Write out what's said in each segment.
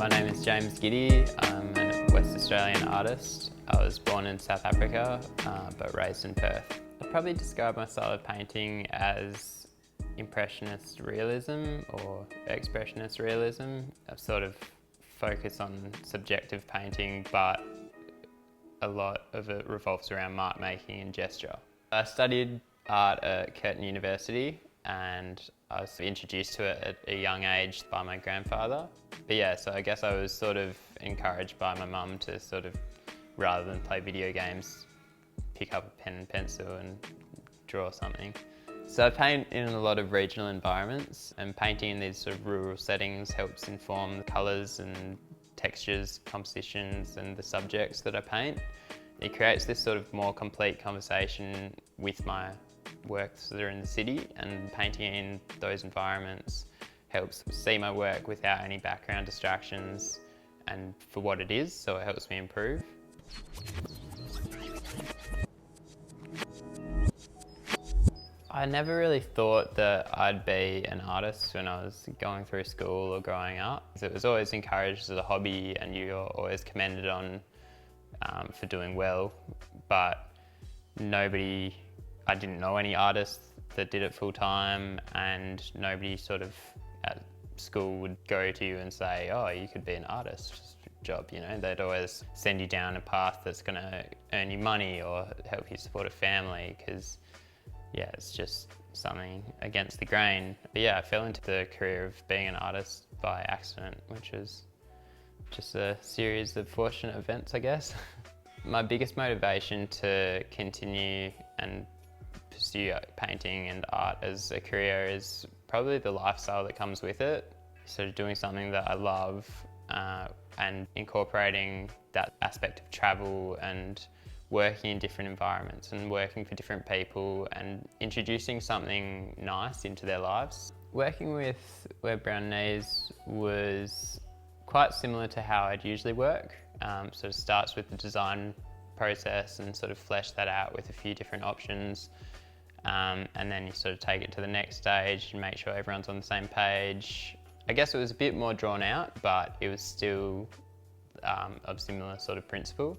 name is James Giddy. I'm a West Australian artist. I was born in South Africa, but raised in Perth. I'd probably describe my style of painting as impressionist realism or expressionist realism. I sort of focus on subjective painting, but a lot of it revolves around mark making and gesture. I studied art at Curtin University and I was introduced to it at a young age by my grandfather. But yeah, so I guess I was sort of encouraged by my mum to sort of, rather than play video games, pick up a pen and pencil and draw something. So I paint in a lot of regional environments, and painting in these sort of rural settings helps inform the colours and textures, compositions and the subjects that I paint. It creates this sort of more complete conversation with my works that are in the city, and painting in those environments helps see my work without any background distractions and for what it is, so it helps me improve. I never really thought that I'd be an artist when I was going through school or growing up. It was always encouraged as a hobby and you're always commended on for doing well, but I didn't know any artists that did it full time, and nobody sort of at school would go to you and say, oh, you could be an artist job, you know. They'd always send you down a path that's going to earn you money or help you support a family, because yeah, it's just something against the grain. But yeah, I fell into the career of being an artist by accident, which was just a series of fortunate events, I guess. My biggest motivation to continue and pursue painting and art as a career is probably the lifestyle that comes with it. So doing something that I love and incorporating that aspect of travel and working in different environments and working for different people and introducing something nice into their lives. Working with Webb Brown-Neaves was quite similar to how I'd usually work. So it starts with the design process and sort of flesh that out with a few different options. And then you sort of take it to the next stage and make sure everyone's on the same page. I guess it was a bit more drawn out, but it was still of similar sort of principle.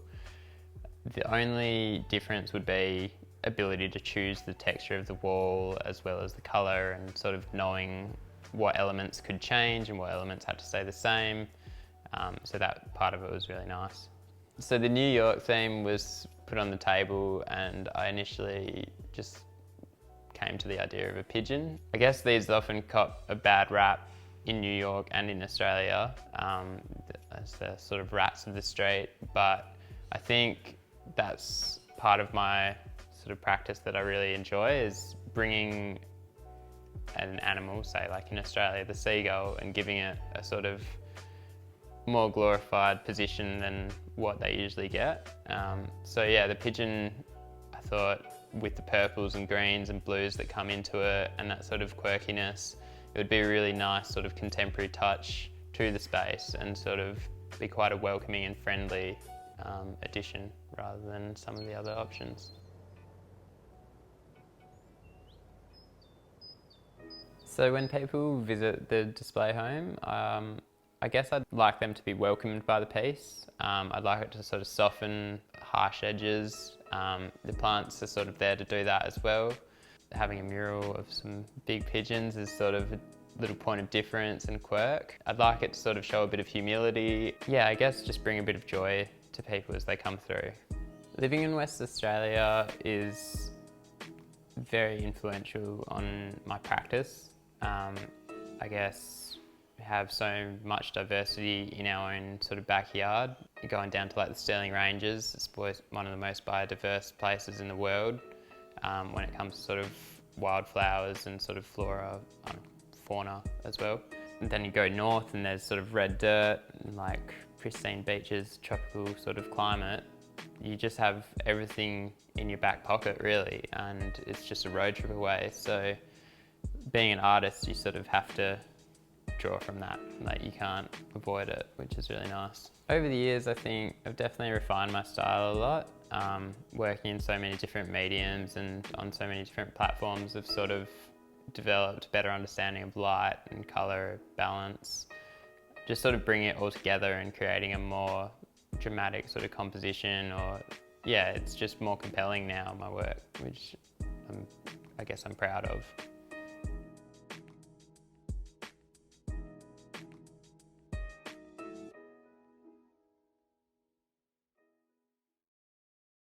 The only difference would be ability to choose the texture of the wall as well as the colour, and sort of knowing what elements could change and what elements had to stay the same. So that part of it was really nice. So the New York theme was put on the table, and I initially just came to the idea of a pigeon. I guess these often cop a bad rap in New York and in Australia as the sort of rats of the street, but I think that's part of my sort of practice that I really enjoy, is bringing an animal, say like in Australia the seagull, and giving it a sort of more glorified position than what they usually get. So yeah, the pigeon, I thought, with the purples and greens and blues that come into it and that sort of quirkiness, it would be a really nice sort of contemporary touch to the space and sort of be quite a welcoming and friendly addition rather than some of the other options. So when people visit the display home, I guess I'd like them to be welcomed by the piece. I'd like it to sort of soften harsh edges. The plants are sort of there to do that as well. Having a mural of some big pigeons is sort of a little point of difference and quirk. I'd like it to sort of show a bit of humility. Yeah, I guess just bring a bit of joy to people as they come through. Living in West Australia is very influential on my practice. I guess we have so much diversity in our own sort of backyard. Going down to like the Stirling Ranges, it's one of the most biodiverse places in the world when it comes to sort of wildflowers and sort of flora and fauna as well. And then you go north and there's sort of red dirt and like pristine beaches, tropical sort of climate. You just have everything in your back pocket really, and it's just a road trip away. So being an artist, you sort of have to draw from that, like you can't avoid it, which is really nice. Over the years, I think I've definitely refined my style a lot. Working in so many different mediums and on so many different platforms, I've sort of developed a better understanding of light and colour balance, just sort of bringing it all together and creating a more dramatic sort of composition, or yeah, it's just more compelling now, my work, which I guess I'm proud of.